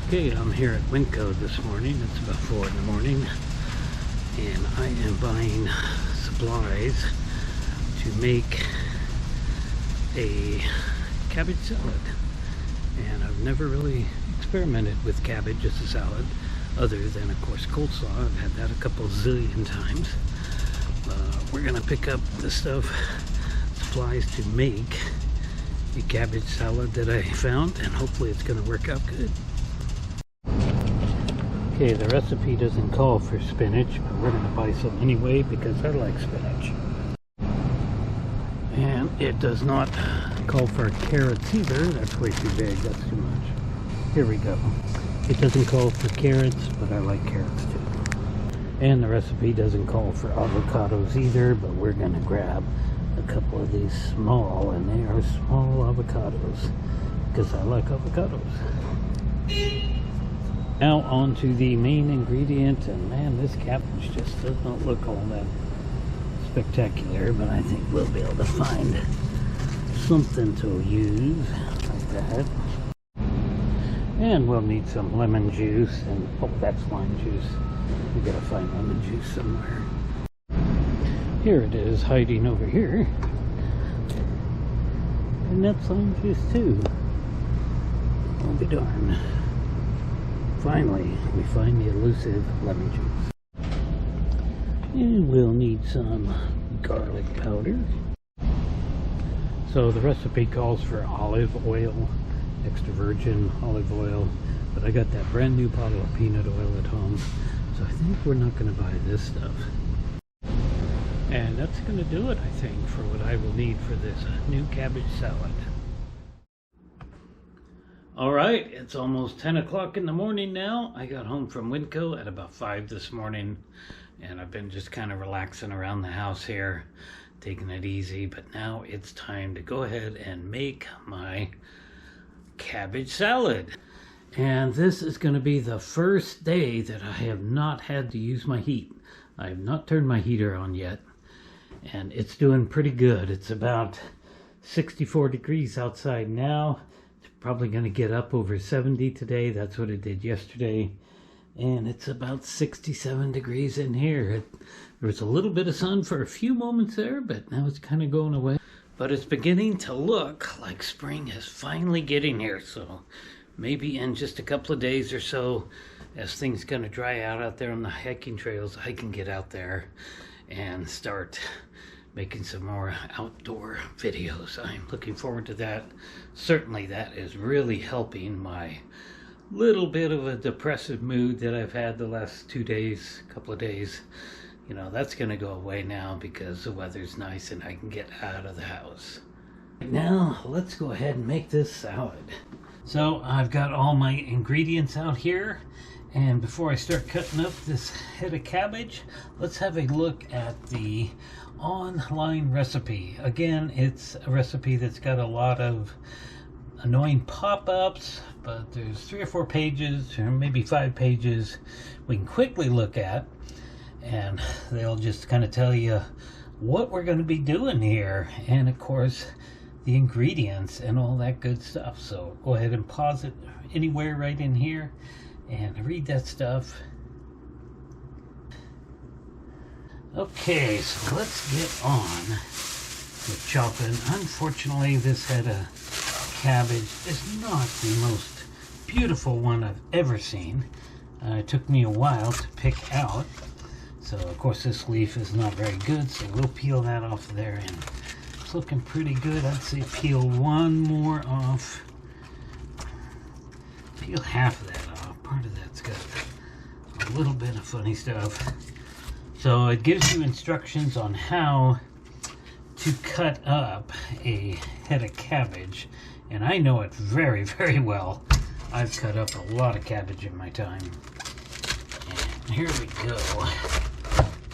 Okay, I'm here at Winco this morning. It's about 4 in the morning, and I am buying supplies to make a cabbage salad. And I've never really experimented with cabbage as a salad, other than, of course, coleslaw. I've had that a couple zillion times. We're gonna pick up the supplies to make a cabbage salad that I found, and hopefully it's gonna work out good. Okay, the recipe doesn't call for spinach, but we're going to buy some anyway because I like spinach. And it does not call for carrots either. That's way too big. That's too much. Here we go. It doesn't call for carrots, but I like carrots too. And the recipe doesn't call for avocados either, but we're going to grab a couple of these small, and they are small avocados because I like avocados. Now on to the main ingredient, and man, this cabbage just does not look all that spectacular, but I think we'll be able to find something to use like that. And we'll need some lemon juice, and oh, that's lime juice. We gotta find lemon juice somewhere. Here it is, hiding over here. And that's lime juice too. I'll be darned. Finally, we find the elusive lemon juice. And we'll need some garlic powder. So the recipe calls for olive oil, extra virgin olive oil, but I got that brand new bottle of peanut oil at home, so I think we're not going to buy this stuff. And that's going to do it, I think, for what I will need for this new cabbage salad. Alright, it's almost 10 o'clock in the morning now. I got home from Winco at about 5 this morning, and I've been just kind of relaxing around the house here, taking it easy, but now it's time to go ahead and make my cabbage salad. And this is going to be the first day that I have not had to use my heat. I have not turned my heater on yet, and it's doing pretty good. It's about 64 degrees outside now. Probably going to get up over 70 today. That's what it did yesterday. And it's about 67 degrees in here. There was a little bit of sun for a few moments there, but now it's kind of going away. But it's beginning to look like spring is finally getting here. So maybe in just a couple of days or so, as things going to dry out there on the hiking trails, I can get out there and start making some more outdoor videos. I'm looking forward to that. Certainly that is really helping my little bit of a depressive mood that I've had the last couple of days. You know, that's going to go away now because the weather's nice and I can get out of the house. Now, let's go ahead and make this salad. So I've got all my ingredients out here. And before I start cutting up this head of cabbage, let's have a look at the online recipe. Again, it's a recipe that's got a lot of annoying pop-ups, but there's 3 or 4 pages, or maybe 5 pages we can quickly look at, and they'll just kind of tell you what we're going to be doing here, and of course the ingredients and all that good stuff. So go ahead and pause it anywhere right in here and read that stuff. Okay, so let's get on with chopping. Unfortunately, this head of cabbage is not the most beautiful one I've ever seen. It took me a while to pick out. So, of course, this leaf is not very good, so we'll peel that off there. And it's looking pretty good. I'd say peel one more off. Peel half of that off. Part of that's got a little bit of funny stuff. So it gives you instructions on how to cut up a head of cabbage, and I know it very, very well. I've cut up a lot of cabbage in my time. And here we go.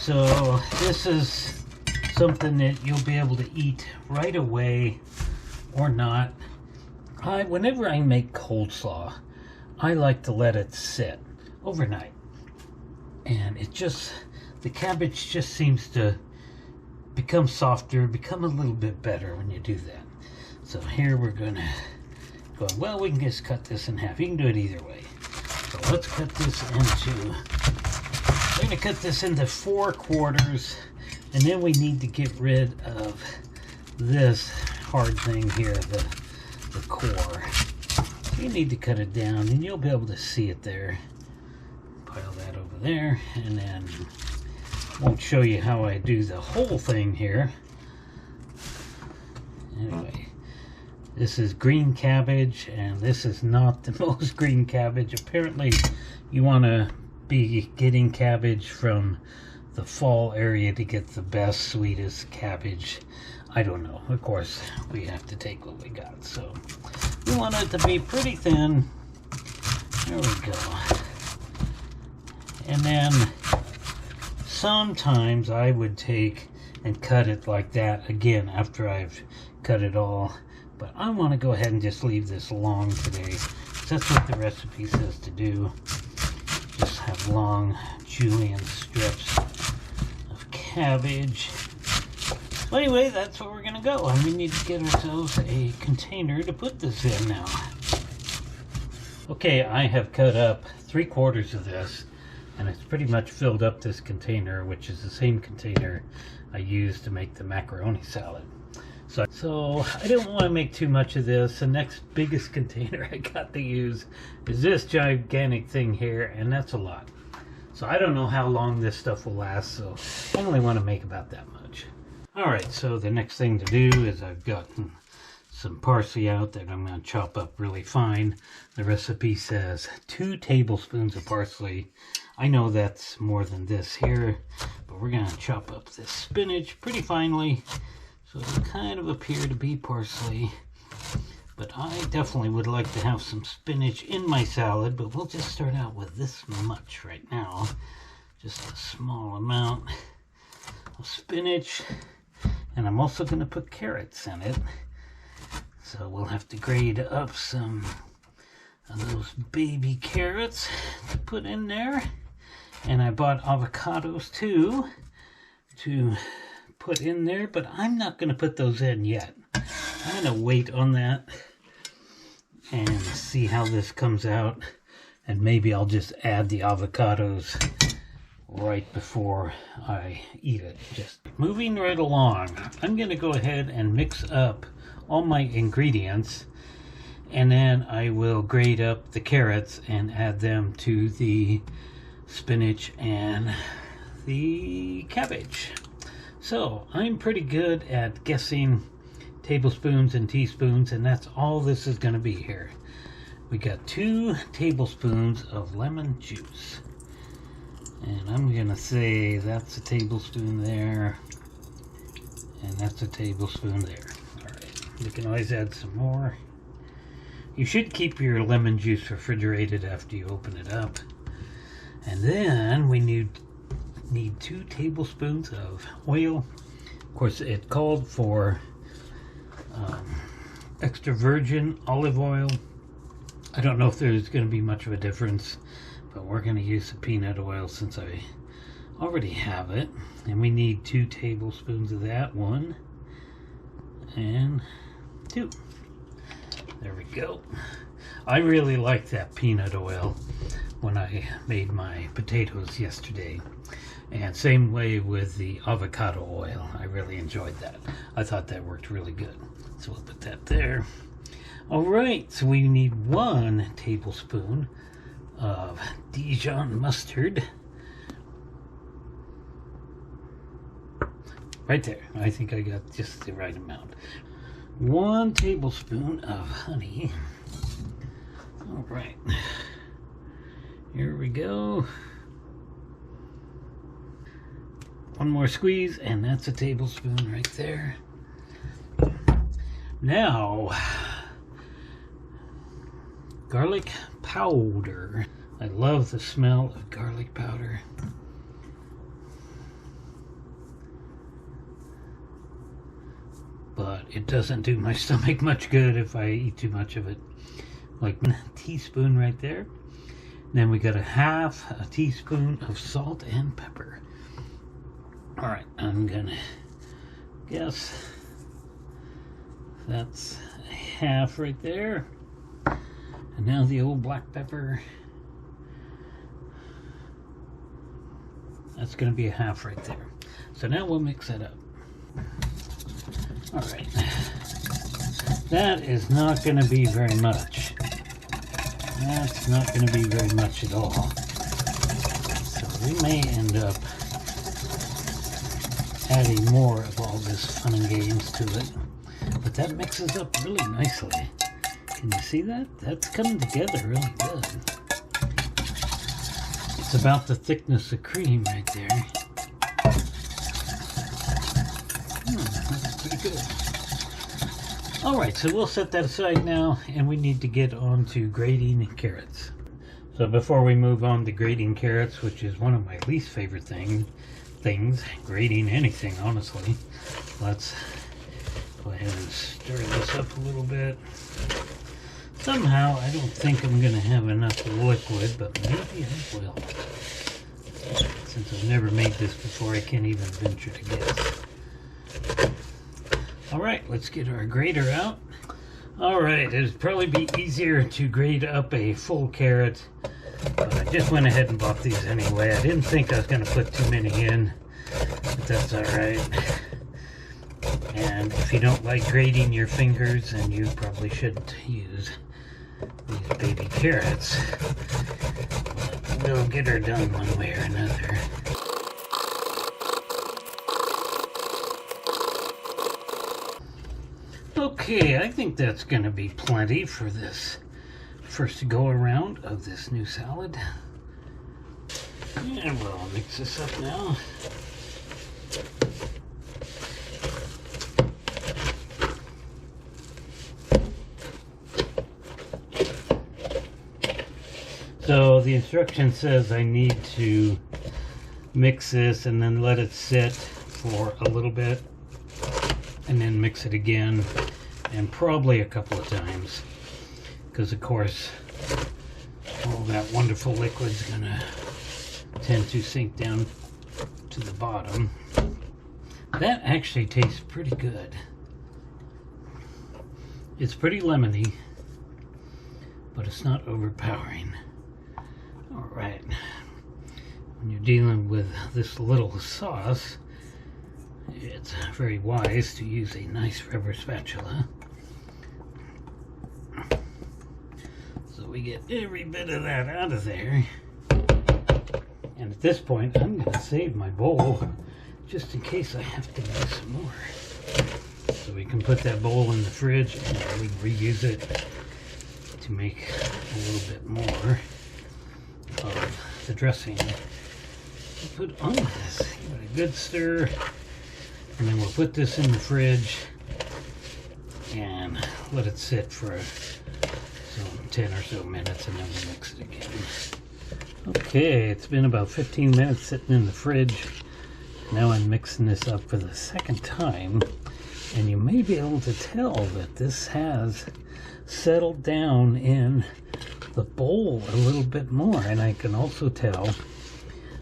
So this is something that you'll be able to eat right away or not. Whenever I make coleslaw, I like to let it sit overnight, and the cabbage just seems to become softer, become a little bit better when you do that. So here we're gonna go, well, we can just cut this in half. You can do it either way. So let's cut this into, we're going to cut this into 4 quarters, and then we need to get rid of this hard thing here, the core. You need to cut it down, and you'll be able to see it there. Pile that over there, and then won't show you how I do the whole thing here. Anyway, this is green cabbage, and this is not the most green cabbage. Apparently, you want to be getting cabbage from the fall area to get the best, sweetest cabbage. I don't know. Of course, we have to take what we got. So, we want it to be pretty thin. There we go. And then, sometimes I would take and cut it like that again after I've cut it all. But I want to go ahead and just leave this long today. That's what the recipe says to do. Just have long julienne strips of cabbage. So anyway, that's where we're going to go. And we need to get ourselves a container to put this in now. Okay, I have cut up 3/4 of this. And it's pretty much filled up this container, which is the same container I used to make the macaroni salad. So I don't want to make too much of this. The next biggest container I got to use is this gigantic thing here, and that's a lot. So I don't know how long this stuff will last, so I only want to make about that much. Alright, so the next thing to do is I've gotten some parsley out that I'm going to chop up really fine. The recipe says 2 tablespoons of parsley. I know that's more than this here, but we're going to chop up this spinach pretty finely. So it'll kind of appear to be parsley, but I definitely would like to have some spinach in my salad, but we'll just start out with this much right now. Just a small amount of spinach, and I'm also going to put carrots in it. So we'll have to grate up some of those baby carrots to put in there. And I bought avocados too, to put in there, but I'm not going to put those in yet. I'm going to wait on that and see how this comes out, and maybe I'll just add the avocados right before I eat it. Just moving right along, I'm going to go ahead and mix up all my ingredients, and then I will grate up the carrots and add them to the spinach and the cabbage. So I'm pretty good at guessing tablespoons and teaspoons, and that's all this is going to be here. We got 2 tablespoons of lemon juice, and I'm going to say that's a tablespoon there, and that's a tablespoon there. Alright, you can always add some more. You should keep your lemon juice refrigerated after you open it up. And then we need 2 tablespoons of oil. Of course, it called for extra virgin olive oil. I don't know if there's going to be much of a difference, but we're going to use the peanut oil since I already have it. And we need 2 tablespoons of that. 1 and 2. There we go. I really like that peanut oil when I made my potatoes yesterday. And same way with the avocado oil. I really enjoyed that. I thought that worked really good. So we'll put that there. Alright, so we need 1 tablespoon of Dijon mustard. Right there. I think I got just the right amount. 1 tablespoon of honey. Alright. Here we go. 1 more squeeze, and that's a tablespoon right there. Now, garlic powder. I love the smell of garlic powder. But it doesn't do my stomach much good if I eat too much of it. Like 1 teaspoon right there. Then we got 1/2 teaspoon of salt and pepper. Alright, I'm gonna guess that's 1/2 right there. And now the old black pepper. That's going to be a half right there. So now we'll mix it up. All right. That is not going to be very much. That's not going to be very much at all. So we may end up adding more of all this fun and games to it. But that mixes up really nicely. Can you see that? That's coming together really good. It's about the thickness of cream right there. That's pretty good. Alright, so we'll set that aside now, and we need to get on to grating carrots. So before we move on to grating carrots, which is one of my least favorite things, grating anything, honestly, let's go ahead and stir this up a little bit. Somehow, I don't think I'm going to have enough liquid, but maybe I will. Since I've never made this before, I can't even venture to guess. Alright, let's get our grater out. Alright, it'd probably be easier to grate up a full carrot, but I just went ahead and bought these anyway. I didn't think I was going to put too many in, but that's alright. And if you don't like grating your fingers, then you probably shouldn't use these baby carrots. But we'll get her done one way or another. Okay, I think that's going to be plenty for this first go around of this new salad. And we'll mix this up now. So the instruction says I need to mix this and then let it sit for a little bit and then mix it again, and probably a couple of times, because of course all that wonderful liquid's gonna tend to sink down to the bottom. That actually tastes pretty good. It's pretty lemony, but it's not overpowering. All right, when you're dealing with this little sauce, it's very wise to use a nice rubber spatula, so we get every bit of that out of there. And at this point, I'm going to save my bowl just in case I have to make some more. So we can put that bowl in the fridge and we reuse it to make a little bit more of the dressing. We'll put on this, give it a good stir, and then we'll put this in the fridge and let it sit for some 10 or so minutes, and then we'll mix it again. Okay, it's been about 15 minutes sitting in the fridge. Now I'm mixing this up for the second time, and you may be able to tell that this has settled down in the bowl a little bit more, and I can also tell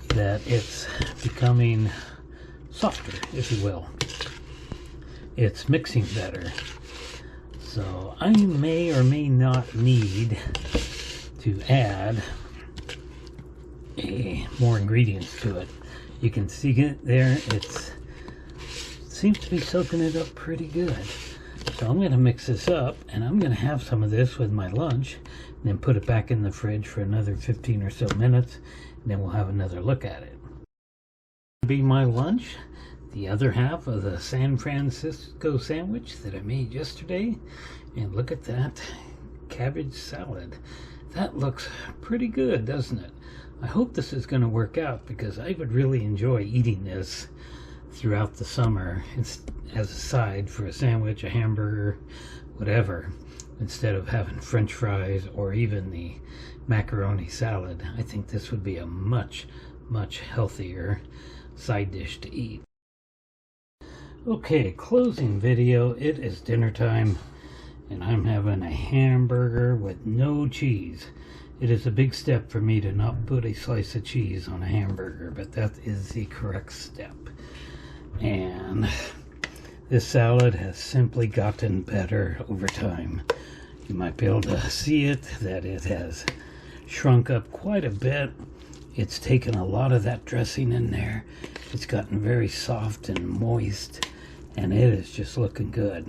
that it's becoming softer, if you will. It's mixing better. So I may or may not need to add more ingredients to it. You can see it there. It seems to be soaking it up pretty good. So I'm going to mix this up, and I'm going to have some of this with my lunch, and then put it back in the fridge for another 15 or so minutes, and then we'll have another look at it. Be my lunch, the other half of the San Francisco sandwich that I made yesterday, and look at that cabbage salad. That looks pretty good, doesn't it? I hope this is going to work out, because I would really enjoy eating this throughout the summer as a side for a sandwich, a hamburger, whatever, instead of having French fries or even the macaroni salad. I think this would be a much healthier side dish to eat. Okay, closing video. It is dinner time, and I'm having a hamburger with no cheese. It is a big step for me to not put a slice of cheese on a hamburger, but that is the correct step. And this salad has simply gotten better over time. You might be able to see it, that it has shrunk up quite a bit, It's taken a lot of that dressing in there. It's gotten very soft and moist, and it is just looking good.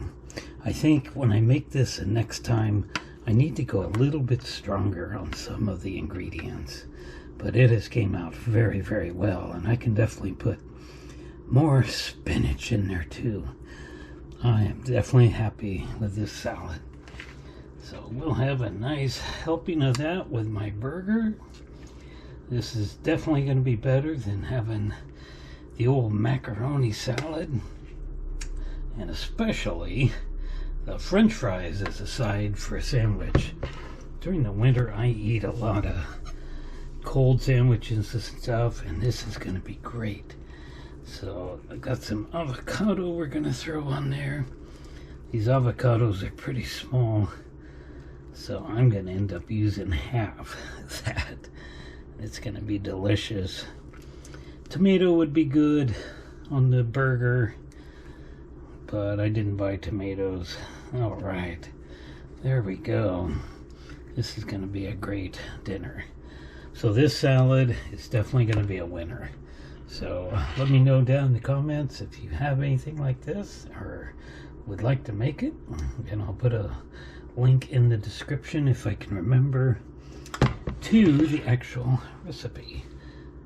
I think when I make this the next time, I need to go a little bit stronger on some of the ingredients. But it has came out very, very well, and I can definitely put more spinach in there too. I am definitely happy with this salad. So we'll have a nice helping of that with my burger. This is definitely going to be better than having the old macaroni salad. And especially the French fries as a side for a sandwich. During the winter, I eat a lot of cold sandwiches and stuff, and this is going to be great. So I got some avocado we're going to throw on there. These avocados are pretty small, so I'm going to end up using half that. It's going to be delicious. Tomato would be good on the burger, but I didn't buy tomatoes. All right, there we go. This is going to be a great dinner. So this salad is definitely going to be a winner. So let me know down in the comments if you have anything like this or would like to make it. And I'll put a link in the description if I can remember to the actual recipe.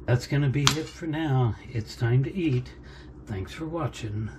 That's going to be it for now. It's time to eat. Thanks for watching.